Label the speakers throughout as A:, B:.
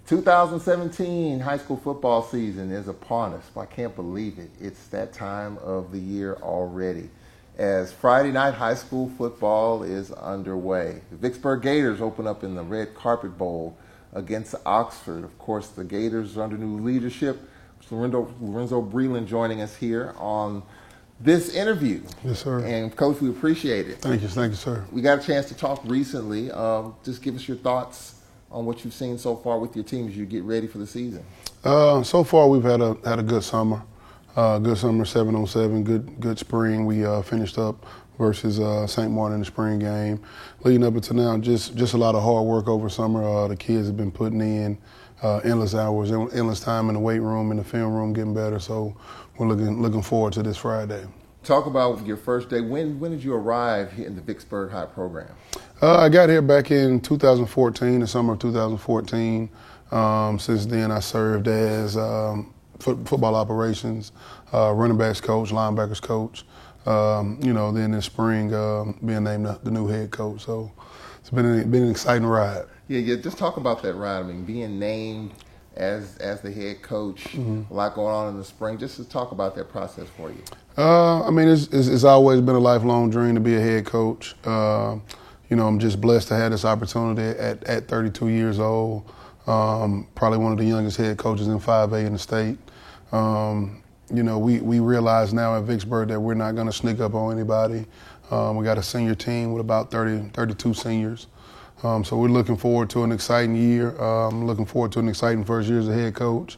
A: 2017 high school football season is upon us. I can't believe it. It's that time of the year already. As Friday night high school football is underway. The Vicksburg Gators open up in the Red Carpet Bowl against Oxford. Of course, the Gators are under new leadership. Lorenzo Breland joining us here on this interview.
B: Yes, sir.
A: And Coach, we appreciate it.
B: Thank you, sir.
A: We got a chance to talk recently. Just give us your thoughts on what you've seen so far with your team as you get ready for the season.
B: So far, we've had a good summer. Good summer, 7-on-7. Good spring. We finished up versus St. Martin in the spring game. Leading up until now, just a lot of hard work over summer. The kids have been putting in endless hours, endless time in the weight room, in the film room, getting better. So we're looking forward to this Friday.
A: Talk about your first day. When did you arrive here in the Vicksburg High program?
B: I got here back in 2014, the summer of 2014. Since then, I served as football operations, running backs coach, linebackers coach. Then in spring, being named the new head coach. So it's been an exciting ride.
A: Yeah. Just talk about that ride. I mean, being named as the head coach, a lot going on in the spring. Just to talk about that process for you.
B: It's always been a lifelong dream to be a head coach. I'm just blessed to have this opportunity at 32 years old. Probably one of the youngest head coaches in 5A in the state. We realize now at Vicksburg that we're not going to sneak up on anybody. We got a senior team with about 32 seniors. So we're looking forward to an exciting year. Looking forward to an exciting first year as a head coach.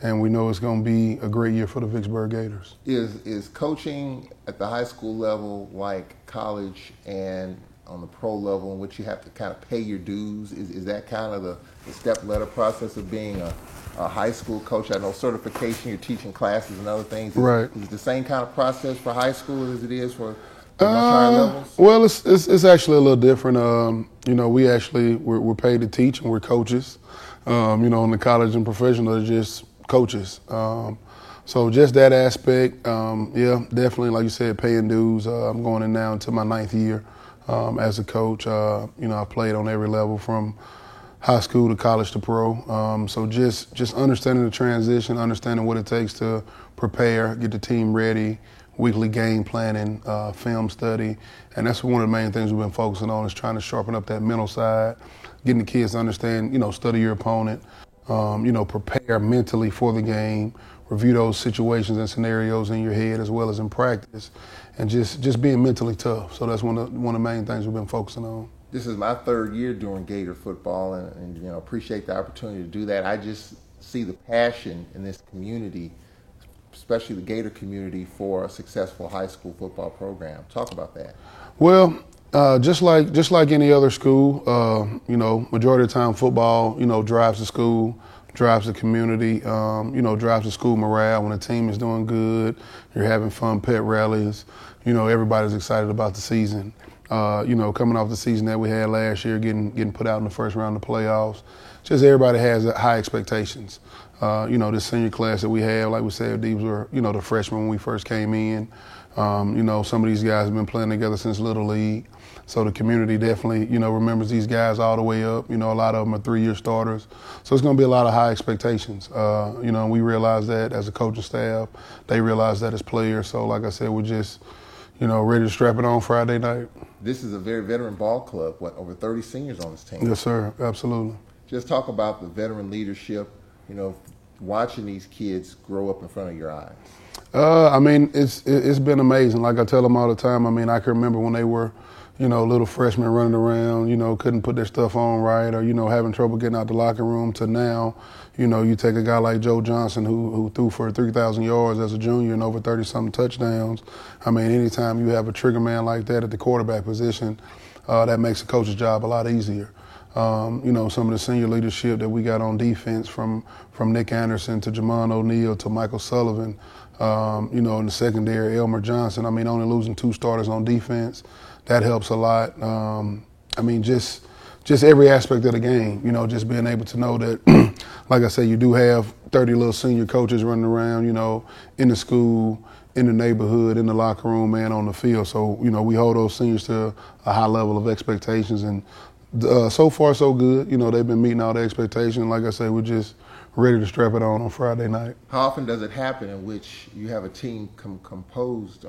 B: And we know it's going to be a great year for the Vicksburg Gators.
A: Is coaching at the high school level like college and on the pro level in which you have to kind of pay your dues? Is that kind of the step-ladder process of being a high school coach? I know certification, you're teaching classes and other things.
B: Right.
A: Is it the same kind of process for high school as it is for much higher levels?
B: Well, it's actually a little different. We're paid to teach and we're coaches. In the college and professional, they're just coaches. So just that aspect, definitely, like you said, paying dues. I'm going in now into my 9th year as a coach. I played on every level from high school to college to pro. So just understanding the transition, understanding what it takes to prepare, get the team ready, weekly game planning, film study. And that's one of the main things we've been focusing on, is trying to sharpen up that mental side, getting the kids to understand, study your opponent, prepare mentally for the game, review those situations and scenarios in your head as well as in practice, and just being mentally tough. So that's one of the main things we've been focusing on.
A: This is my 3rd year doing Gator football, and appreciate the opportunity to do that. I just see the passion in this community, especially the Gator community, for a successful high school football program. Talk about that.
B: Well, just like any other school, majority of the time football, drives the school, drives the community, drives the school morale. When the team is doing good, you're having fun, pet rallies, everybody's excited about the season. Coming off the season that we had last year, getting put out in the first round of the playoffs, just everybody has high expectations. This senior class that we have, like we said, these were, the freshmen when we first came in. Some of these guys have been playing together since Little League. So the community definitely, remembers these guys all the way up. A lot of them are 3-year starters. So it's going to be a lot of high expectations. And we realize that as a coaching staff. They realize that as players. So like I said, we're just, ready to strap it on Friday night.
A: This is a very veteran ball club. Over 30 seniors on this team?
B: Yes, sir. Absolutely.
A: Just talk about the veteran leadership, watching these kids grow up in front of your eyes.
B: It's been amazing. Like I tell them all the time, I can remember when they were, little freshmen running around, couldn't put their stuff on right, or, having trouble getting out the locker room, to now, you take a guy like Joe Johnson who threw for 3,000 yards as a junior and over 30-something touchdowns. Anytime you have a trigger man like that at the quarterback position, that makes the coach's job a lot easier. Some of the senior leadership that we got on defense, from Nick Anderson to Jamon O'Neal to Michael Sullivan, in the secondary, Elmer Johnson. Only losing 2 starters on defense, that helps a lot. Just every aspect of the game, just being able to know that, like I say, you do have 30 little senior coaches running around, in the school, in the neighborhood, in the locker room, and on the field. So, we hold those seniors to a high level of expectations, and So far, so good. You know, they've been meeting all the expectations. Like I say, we're just ready to strap it on Friday night.
A: How often does it happen in which you have a team comprised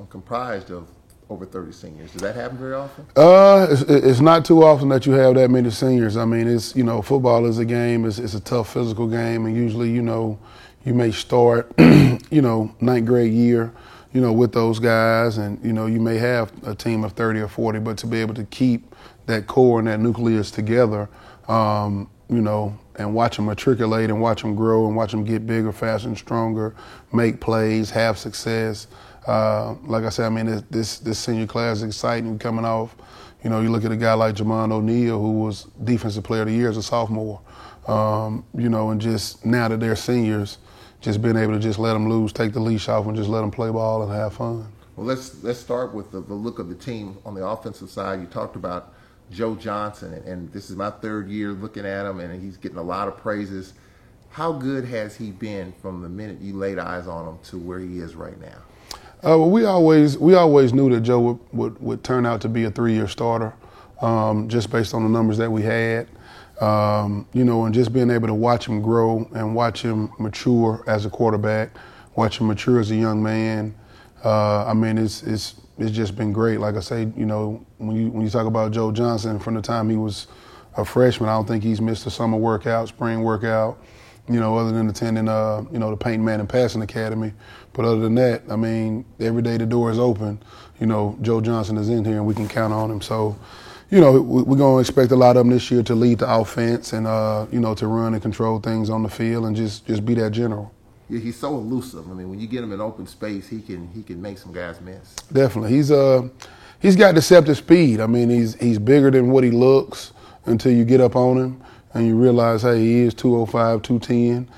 A: of over 30 seniors? Does that happen very often?
B: It's not too often that you have that many seniors. I mean, it's, you know, football is a game. It's a tough physical game, and usually, you know, you may start, you know, ninth grade year, you know, with those guys, and, you know, you may have a team of 30 or 40, but to be able to keep that core and that nucleus together, you know, and watch them matriculate and watch them grow and watch them get bigger, faster, and stronger, make plays, have success. Like I said, I mean, this senior class is exciting coming off. You know, you look at a guy like Jamon O'Neal, who was Defensive Player of the Year as a sophomore, you know, and just now that they're seniors, just being able to just let them loose, take the leash off, and just let them play ball and have fun.
A: Well, let's start with the look of the team on the offensive side. You talked about Joe Johnson, and this is my third year looking at him, and he's getting a lot of praises. How good has he been from the minute you laid eyes on him to where he is right now?
B: Well, we always knew that Joe would turn out to be a 3-year starter, just based on the numbers that we had. You know, and just being able to watch him grow and watch him mature as a quarterback, watch him mature as a young man. I mean, it's just been great. Like I say, you know, when you talk about Joe Johnson, from the time he was a freshman, I don't think he's missed a summer workout, spring workout, you know, other than attending, you know, the Peyton Manning Passing Academy. But other than that, I mean, every day the door is open. You know, Joe Johnson is in here and we can count on him. So, you know, we're going to expect a lot of him this year to lead the offense and, you know, to run and control things on the field and just be that general.
A: Yeah, he's so elusive. I mean, when you get him in open space, he can make some guys miss.
B: Definitely. He's got deceptive speed. I mean, he's bigger than what he looks until you get up on him and you realize, hey, he is 205, 210.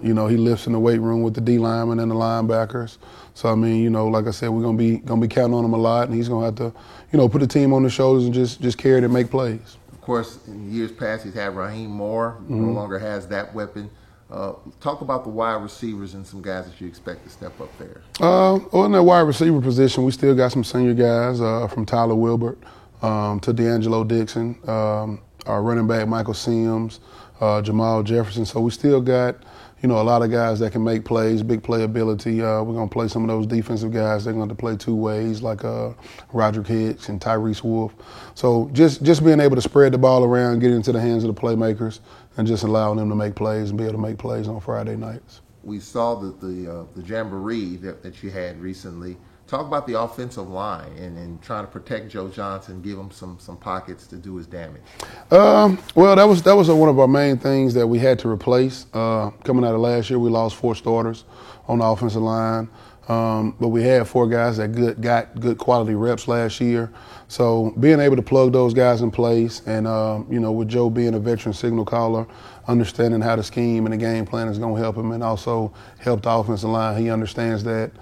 B: You know, he lifts in the weight room with the D linemen and the linebackers. So, I mean, you know, like I said, we're gonna be counting on him a lot, and he's gonna have to, you know, put the team on his shoulders and just carry it and make plays.
A: Of course, in years past, he's had Raheem Moore. No longer has that weapon. Talk about the wide receivers and some guys that you expect to step up there.
B: Well, in that wide receiver position, we still got some senior guys from Tyler Wilbert to D'Angelo Dixon, our running back Michael Sims, Jamal Jefferson. So we still got, you know, a lot of guys that can make plays, big playability. We're going to play some of those defensive guys. They're going to play two ways, like Roderick Hicks and Tyrese Wolf. So just being able to spread the ball around, get it into the hands of the playmakers, and just allowing them to make plays and be able to make plays on Friday nights.
A: We saw the jamboree that you had recently. Talk about the offensive line and trying to protect Joe Johnson, give him some pockets to do his damage.
B: Well, that was one of our main things that we had to replace. Coming out of last year, we lost 4 starters on the offensive line, but we had 4 guys that got good quality reps last year. So being able to plug those guys in place, and you know, with Joe being a veteran signal caller, understanding how the scheme and the game plan is going to help him, and also help the offensive line. He understands that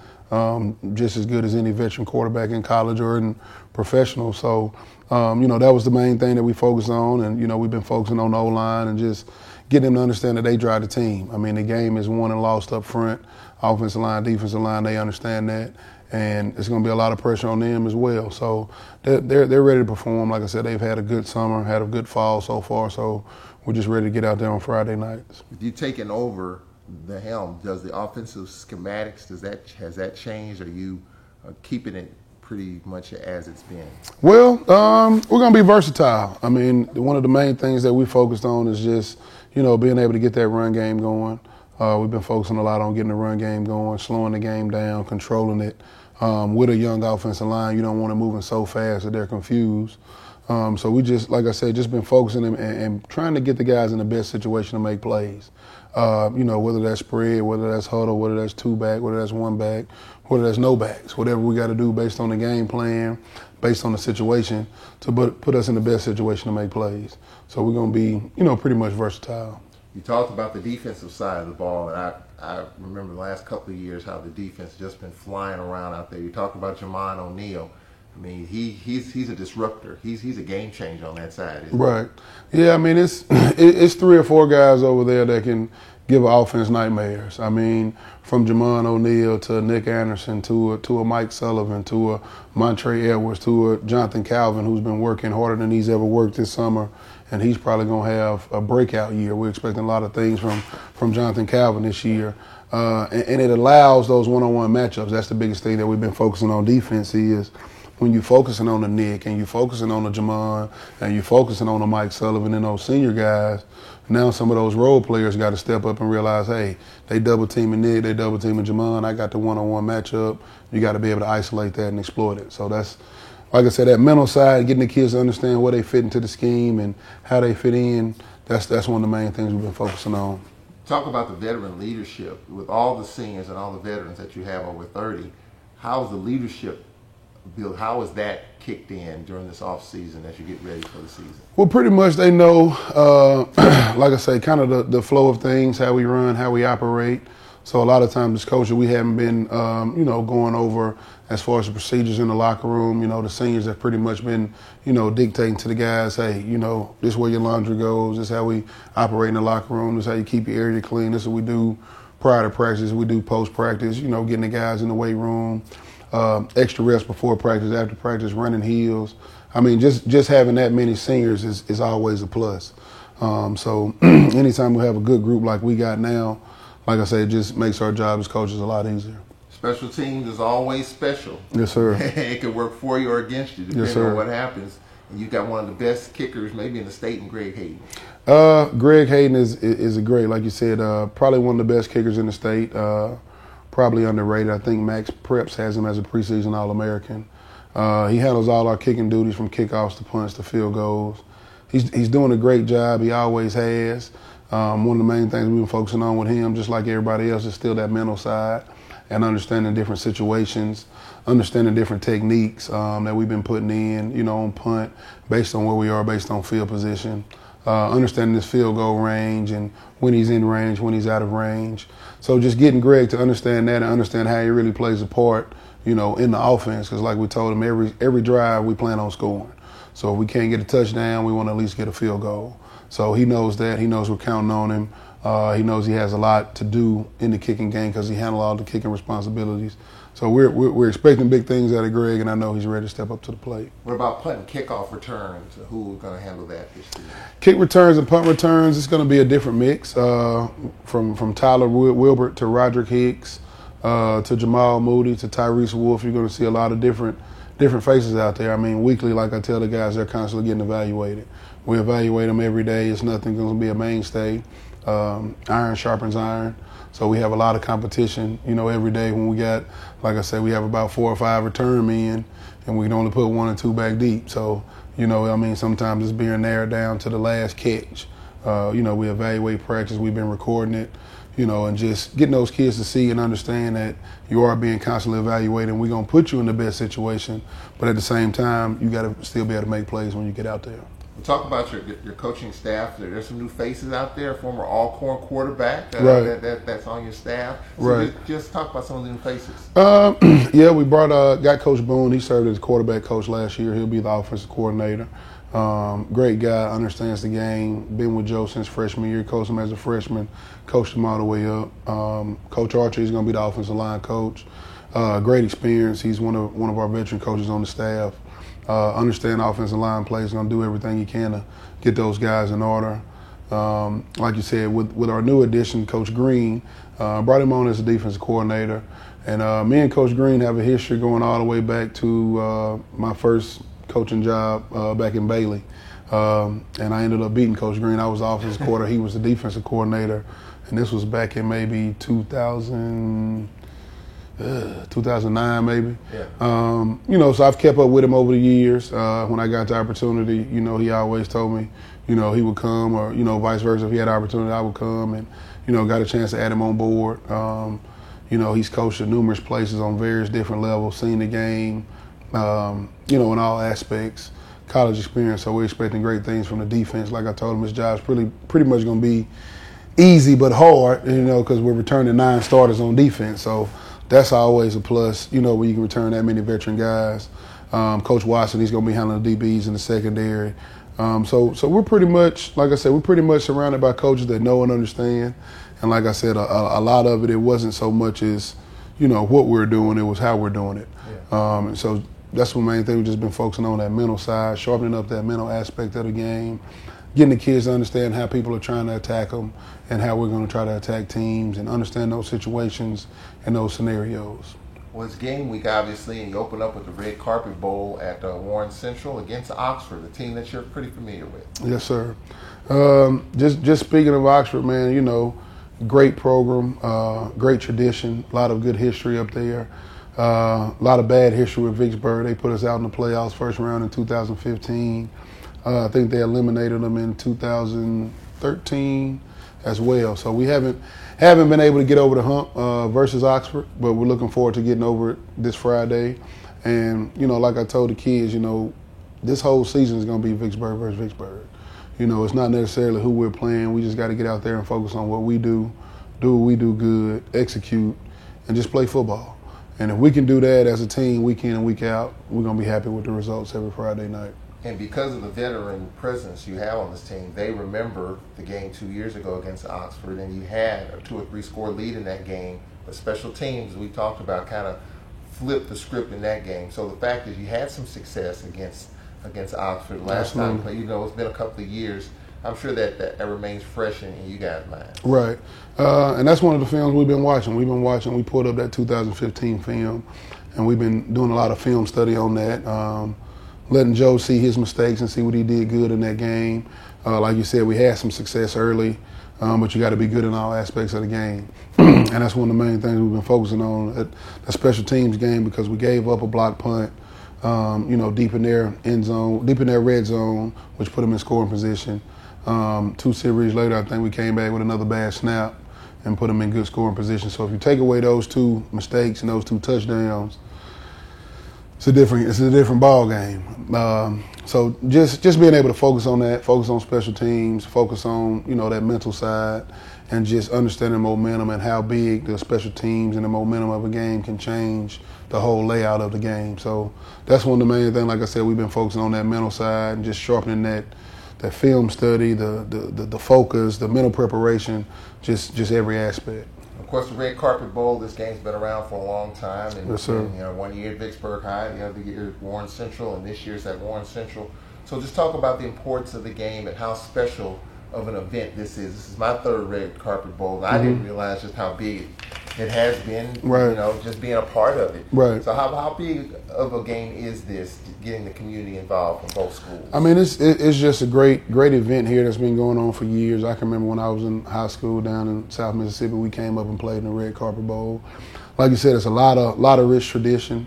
B: just as good as any veteran quarterback in college or in professional. So, you know, that was the main thing that we focused on. And, you know, we've been focusing on the O-line and just getting them to understand that they drive the team. I mean, the game is won and lost up front. Offensive line, defensive line, they understand that. And it's going to be a lot of pressure on them as well. So they're ready to perform. Like I said, they've had a good summer, had a good fall so far. So we're just ready to get out there on Friday nights.
A: With you taking over the helm, does the offensive schematics, has that changed? Or are you keeping it pretty much as it's been?
B: Well, we're going to be versatile. I mean, one of the main things that we focused on is just, you know, being able to get that run game going. We've been focusing a lot on getting the run game going, slowing the game down, controlling it. With a young offensive line, you don't want to move them so fast that they're confused. So we just, like I said, just been focusing and trying to get the guys in the best situation to make plays. You know, whether that's spread, whether that's huddle, whether that's 2-back, whether that's 1-back, whether that's no backs, whatever we got to do based on the game plan, based on the situation, to put us in the best situation to make plays. So we're going to be, you know, pretty much versatile.
A: You talked about the defensive side of the ball, and I remember the last couple of years how the defense just been flying around out there. You talked about Jamon O'Neal. I mean, he's a disruptor. He's a game changer on that side.
B: Right. Yeah, I mean, it's 3 or 4 guys over there that can give an offense nightmares. I mean, from Jamon O'Neal to Nick Anderson to a Mike Sullivan to a Montre Edwards to a Jonathan Calvin, who's been working harder than he's ever worked this summer, and he's probably going to have a breakout year. We're expecting a lot of things from Jonathan Calvin this year. And it allows those one-on-one matchups. That's the biggest thing that we've been focusing on defense is when you're focusing on the Nick and you're focusing on the Jamon and you're focusing on the Mike Sullivan and those senior guys, now some of those role players got to step up and realize, hey, they double teaming Nick, they double teaming Jamon. I got the one-on-one matchup. You got to be able to isolate that and exploit it. So that's, like I said, that mental side, getting the kids to understand where they fit into the scheme and how they fit in. That's one of the main things we've been focusing on.
A: Talk about the veteran leadership. With all the seniors and all the veterans that you have over 30, how's the leadership built? How is that kicked in during this off season as you get ready for the season?
B: Well, pretty much they know, like I say, kind of the flow of things, how we run, how we operate. So a lot of times as coaches, we haven't been, going over as far as the procedures in the locker room. You know, the seniors have pretty much been, dictating to the guys, hey, this is where your laundry goes. This is how we operate in the locker room. This is how you keep your area clean. This is what we do prior to practice. We do post-practice, getting the guys in the weight room, extra reps before practice, after practice, running heels. I mean, just having that many seniors is always a plus. So anytime we have a good group like we got now, like I say, it just makes our job as coaches a lot easier.
A: Special teams is always special.
B: Yes, sir.
A: It could work for you or against you, depending on what happens. And you got one of the best kickers, maybe in the state, in Greg Hayden.
B: Greg Hayden is a great, like you said, probably one of the best kickers in the state. Probably underrated. I think Max Preps has him as a preseason All-American. He handles all our kicking duties from kickoffs to punts to field goals. He's doing a great job. He always has. One of the main things we've been focusing on with him, just like everybody else, is still that mental side and understanding different situations, understanding different techniques that we've been putting in, on punt, based on where we are, based on field position, understanding his field goal range and when he's in range, when he's out of range. So just getting Greg to understand that and understand how he really plays a part, in the offense, because like we told him, every drive we plan on scoring. So if we can't get a touchdown, we want to at least get a field goal. So he knows that. He knows we're counting on him. He knows he has a lot to do in the kicking game because he handles all the kicking responsibilities. So we're expecting big things out of Greg, and I know he's ready to step up to the plate.
A: What about punt and kickoff returns? Who's going to handle that this season?
B: Kick returns and punt returns, it's going to be a different mix. From Tyler Wilbert to Roderick Hicks to Jamal Moody to Tyrese Wolf, you're going to see a lot of different faces out there. I mean, weekly, like I tell the guys, they're constantly getting evaluated. We evaluate them every day. It's nothing going to be a mainstay. Iron sharpens iron. So we have a lot of competition, every day when we got, like I said, we have about 4 or 5 return men, and we can only put 1 or 2 back deep. So, sometimes it's being narrowed down to the last catch. We evaluate practice. We've been recording it, and just getting those kids to see and understand that you are being constantly evaluated, and we're going to put you in the best situation. But at the same time, you got to still be able to make plays when you get out there.
A: We'll talk about your coaching staff. There's some new faces out there. Former All-Corn quarterback
B: right.
A: that's on your staff. So
B: right.
A: Just talk about some of the new faces.
B: Yeah, we got Coach Boone. He served as quarterback coach last year. He'll be the offensive coordinator. Great guy, understands the game. Been with Joe since freshman year. Coached him as a freshman. Coached him all the way up. Coach Archer, he's going to be the offensive line coach. Great experience. He's one of our veteran coaches on the staff. Understand offensive line plays, going to do everything he can to get those guys in order. Like you said, with our new addition, Coach Green, brought him on as a defensive coordinator. And me and Coach Green have a history going all the way back to my first coaching job back in Bailey. And I ended up beating Coach Green. I was the offensive coordinator. He was the defensive coordinator. And this was back in maybe 2009 maybe.
A: Yeah.
B: So I've kept up with him over the years. When I got the opportunity, he always told me, he would come, or, vice versa. If he had the opportunity, I would come, and, got a chance to add him on board. He's coached at numerous places on various different levels, seen the game, in all aspects, college experience. So we're expecting great things from the defense. Like I told him, his job's pretty much going to be easy but hard, because we're returning 9 starters on defense. So that's always a plus, when you can return that many veteran guys. Coach Watson, he's going to be handling the DBs in the secondary. So we're pretty much, like I said, we're pretty much surrounded by coaches that know and understand. And like I said, a lot of it wasn't so much as, what we're doing, it was how we're doing it. Yeah. And so that's the main thing. We've just been focusing on that mental side, sharpening up that mental aspect of the game, getting the kids to understand how people are trying to attack them and how we're going to try to attack teams and understand those situations and those scenarios.
A: Well, it's game week, obviously, and you open up with the Red Carpet Bowl at Warren Central against Oxford, a team that you're pretty familiar with.
B: Yes, sir. Just speaking of Oxford, man, great program, great tradition, a lot of good history up there. A lot of bad history with Vicksburg. They put us out in the playoffs first round in 2015. I think they eliminated them in 2013 as well. So we haven't been able to get over the hump versus Oxford, but we're looking forward to getting over it this Friday. And, like I told the kids, this whole season is going to be Vicksburg versus Vicksburg. It's not necessarily who we're playing. We just got to get out there and focus on what we do what we do good, execute, and just play football. And if we can do that as a team week in and week out, we're going to be happy with the results every Friday night.
A: And because of the veteran presence you have on this team, they remember the game 2 years ago against Oxford, and you had a 2 or 3 score lead in that game. But special teams, we talked about, kind of flipped the script in that game. So the fact is you had some success against Oxford last time. It's been a couple of years. I'm sure that remains fresh in you guys' minds.
B: Right. And that's one of the films we've been watching. We pulled up that 2015 film, and we've been doing a lot of film study on that, letting Joe see his mistakes and see what he did good in that game. Like you said, we had some success early, but you got to be good in all aspects of the game. And that's one of the main things we've been focusing on at the special teams game, because we gave up a block punt, deep in their end zone, deep in their red zone, which put them in scoring position. 2 series later, I think we came back with another bad snap and put them in good scoring position. So if you take away those 2 mistakes and those 2 touchdowns, it's a different ball game. So just being able to focus on that, focus on special teams, focus on that mental side, and just understanding momentum and how big the special teams and the momentum of a game can change the whole layout of the game. So that's one of the main things. Like I said, we've been focusing on that mental side and just sharpening that film study, the focus, the mental preparation, just every aspect.
A: Of course, the Red Carpet Bowl, this game's been around for a long time. And,
B: yes, sir.
A: And, 1 year at Vicksburg High, the other year at Warren Central, and this year's at Warren Central. So just talk about the importance of the game and how special of an event this is. This is my 3rd Red Carpet Bowl, and I didn't realize just how big it has been,
B: right.
A: Just being a part of it.
B: Right.
A: So how big of a game is this, getting the community involved from both schools?
B: I mean, it's just a great event here that's been going on for years. I can remember when I was in high school down in South Mississippi, we came up and played in the Red Carpet Bowl. Like you said, it's a lot of rich tradition,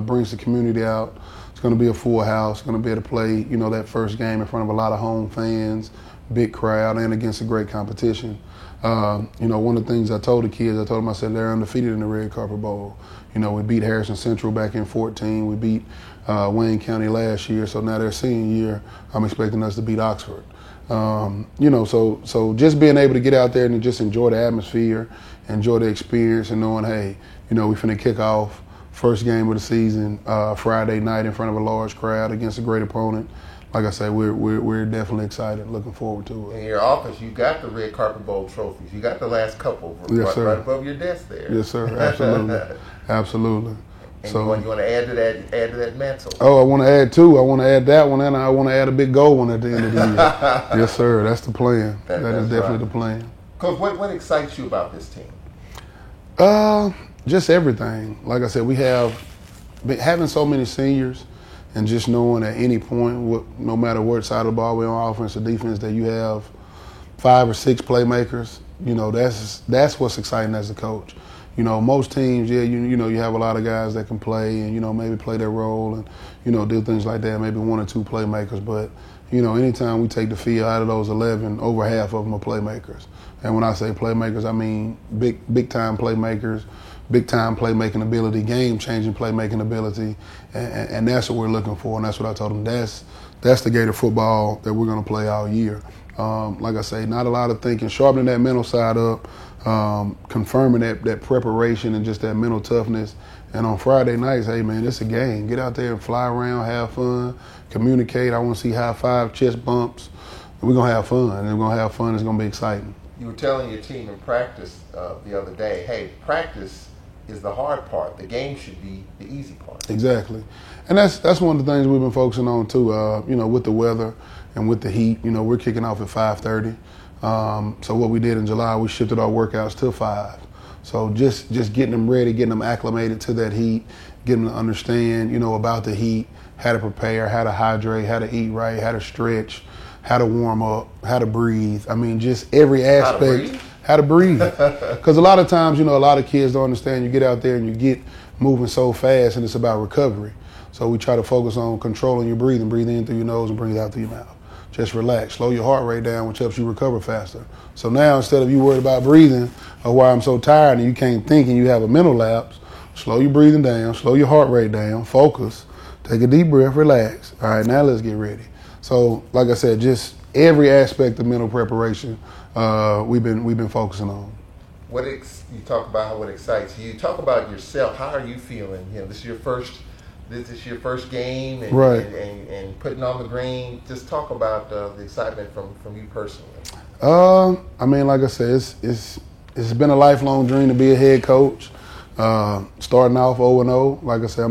B: brings the community out. It's going to be a full house, going to be able to play, that first game in front of a lot of home fans, big crowd, and against a great competition. One of the things I told the kids, I said they're undefeated in the Red Carpet Bowl. We beat Harrison Central back in 2014. We beat Wayne County last year. So now their senior year, I'm expecting us to beat Oxford. So just being able to get out there and just enjoy the atmosphere, enjoy the experience, and knowing, hey, we finna kick off first game of the season Friday night in front of a large crowd against a great opponent. Like I say, we're definitely excited, looking forward to it.
A: In your office, you got the Red Carpet Bowl trophies. You got the last couple
B: yes,
A: right above your desk there.
B: Yes, sir. Absolutely, absolutely.
A: And so you want to add to that mantle?
B: Oh, I want to add 2. I want to add that one, and I want to add a big gold one at the end of the year. Yes, sir. That's the plan. That is definitely the plan.
A: Coach, what excites you about this team?
B: Just everything. Like I said, we have having so many seniors. And just knowing at any point, no matter what side of the ball we're on, offense or defense, that you have 5 or 6 playmakers, that's what's exciting as a coach. Most teams, you have a lot of guys that can play and, maybe play their role and, do things like that, maybe 1 or 2 playmakers. But, anytime we take the field out of those 11, over half of them are playmakers. And when I say playmakers, I mean big-time playmakers, big-time playmaking ability, game-changing playmaking ability, and that's what we're looking for, and that's what I told them. That's the Gator football that we're going to play all year. Like I say, not a lot of thinking, sharpening that mental side up, confirming that preparation and just that mental toughness, And on Friday nights, hey, man, it's a game. Get out there and fly around, have fun, communicate. I want to see high five, chest bumps. We're going to have fun, and we're going to have fun. It's going to be exciting.
A: You were telling your team in practice the other day, hey, practice is the hard part. The game should be the easy part.
B: Exactly. And that's one of the things we've been focusing on, too, with the weather and with the heat. We're kicking off at 5:30. So what we did in July, we shifted our workouts till 5. So just getting them ready, getting them acclimated to that heat, getting them to understand, about the heat, how to prepare, how to hydrate, how to eat right, how to stretch, how to warm up, how to breathe. I mean, just every aspect. How to breathe. Because a lot of times, a lot of kids don't understand. You get out there and you get moving so fast, and it's about recovery. So we try to focus on controlling your breathing. Breathe in through your nose and breathe out through your mouth. Just relax. Slow your heart rate down, which helps you recover faster. So now, instead of you worried about breathing or why I'm so tired and you can't think and you have a mental lapse, slow your breathing down, slow your heart rate down, focus, take a deep breath, relax. All right, now let's get ready. So, like I said, just every aspect of mental preparation we've been focusing on.
A: You talk about what excites you. Talk about yourself. How are you feeling? This is your first game, and,
B: right.
A: and putting on the green. Just talk about the excitement from you personally.
B: I mean, like I said, it's been a lifelong dream to be a head coach. Starting off 0-0, like I said,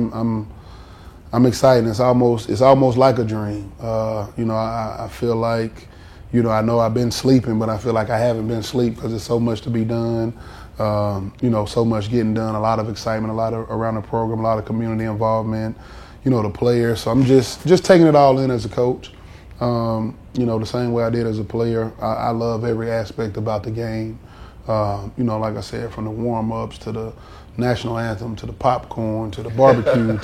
B: I'm excited. It's almost like a dream. I feel like, I know I've been sleeping, but I feel like I haven't been asleep because there's so much to be done. So much getting done, a lot of excitement, a lot around the program, a lot of community involvement, the players. So I'm just taking it all in as a coach. The same way I did as a player. I love every aspect about the game. Like I said, from the warm-ups to the national anthem to the popcorn to the barbecue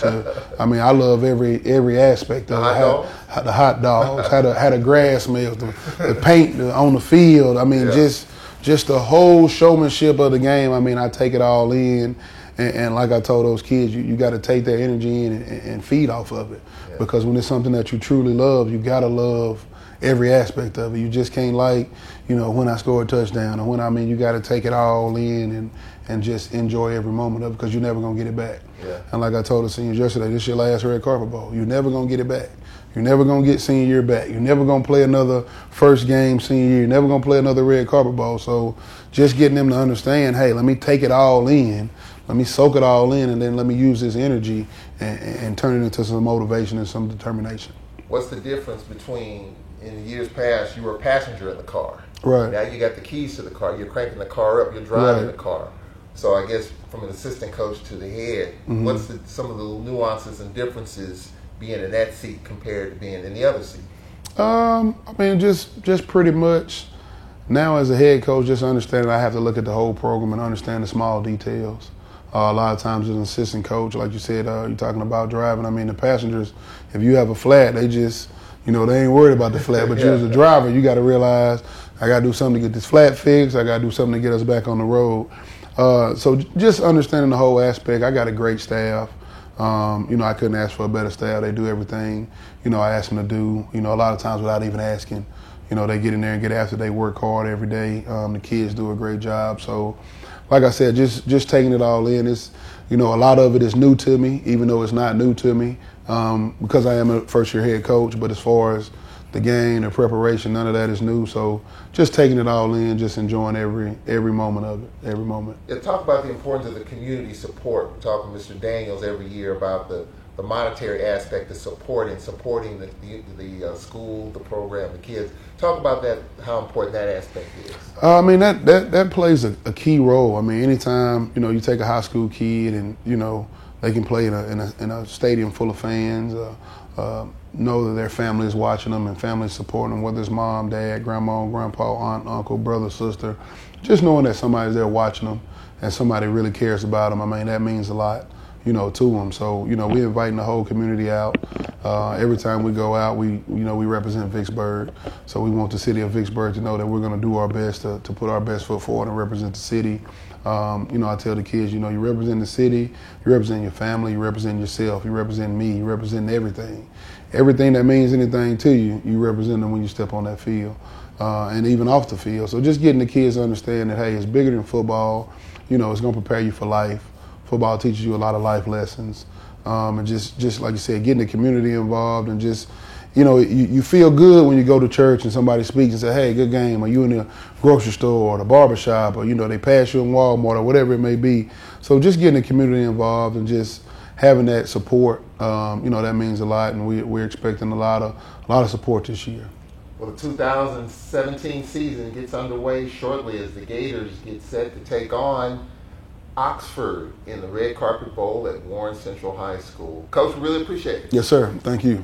B: I love every aspect of it. The hot dogs, how the grass smells, the paint on the field. Just the whole showmanship of the game. I take it all in, and like I told those kids, you got to take their energy in and feed off of it. Yeah. Because when it's something that you truly love, you got to love every aspect of it. You just can't when I score a touchdown or when you got to take it all in and just enjoy every moment of it because you're never going to get it back.
A: Yeah.
B: And like I told the seniors yesterday, this is your last red carpet bowl. You're never going to get it back. You're never going to get senior year back. You're never going to play another first game senior year. You're never going to play another red carpet bowl. So just getting them to understand, hey, let me take it all in. Let me soak it all in, and then let me use this energy and turn it into some motivation and some determination.
A: What's the difference between, in years past, you were a passenger in the car.
B: Right.
A: Now you got the keys to the car. You're cranking the car up. You're driving
B: right.
A: the car. So I guess from an assistant coach to the head,
B: mm-hmm.
A: what's some of the nuances and differences being in that seat compared to being in the other seat?
B: Just pretty much now as a head coach, just understanding I have to look at the whole program and understand the small details. A lot of times as an assistant coach, like you said, you're talking about driving. The passengers, if you have a flat, they just, they ain't worried about the flat. But you as a driver, you got to realize I got to do something to get this flat fixed. I got to do something to get us back on the road. So just understanding the whole aspect. I got a great staff. I couldn't ask for a better staff. They do everything, I ask them to do, a lot of times without even asking. They get in there and get after. They work hard every day. The kids do a great job. So, like I said, just taking it all in. It's, a lot of it is new to me, even though it's not new to me, because I am a first-year head coach. But as far as the game, the preparation, none of that is new. So just taking it all in, just enjoying every moment of it, every moment.
A: Yeah, talk about the importance of the community support. We're talking to Mr. Daniels every year about the monetary aspect of supporting the school, the program, the kids. Talk about that, how important that aspect is.
B: That plays a key role. Anytime, you take a high school kid and, they can play in a stadium full of fans, know that their family is watching them and family supporting them, whether it's mom, dad, grandma, grandpa, aunt, uncle, brother, sister. Just knowing that somebody's there watching them and somebody really cares about them, that means a lot, to them. So, we're inviting the whole community out. Every time we go out, we represent Vicksburg. So we want the city of Vicksburg to know that we're going to do our best to put our best foot forward and represent the city. I tell the kids, you represent the city, you represent your family, you represent yourself, you represent me, you represent everything. Everything that means anything to you, you represent them when you step on that field, and even off the field. So just getting the kids to understand that, hey, it's bigger than football. It's going to prepare you for life, football teaches you a lot of life lessons. And just like you said, getting the community involved and just, you feel good when you go to church and somebody speaks and say, hey, good game, or you in the grocery store or the barbershop, or, they pass you in Walmart or whatever it may be. So just getting the community involved and just having that support, that means a lot, and we're expecting a lot of support this year.
A: Well, the 2017 season gets underway shortly as the Gators get set to take on Oxford in the Red Carpet Bowl at Warren Central High School. Coach, we really appreciate it.
B: Yes, sir. Thank you.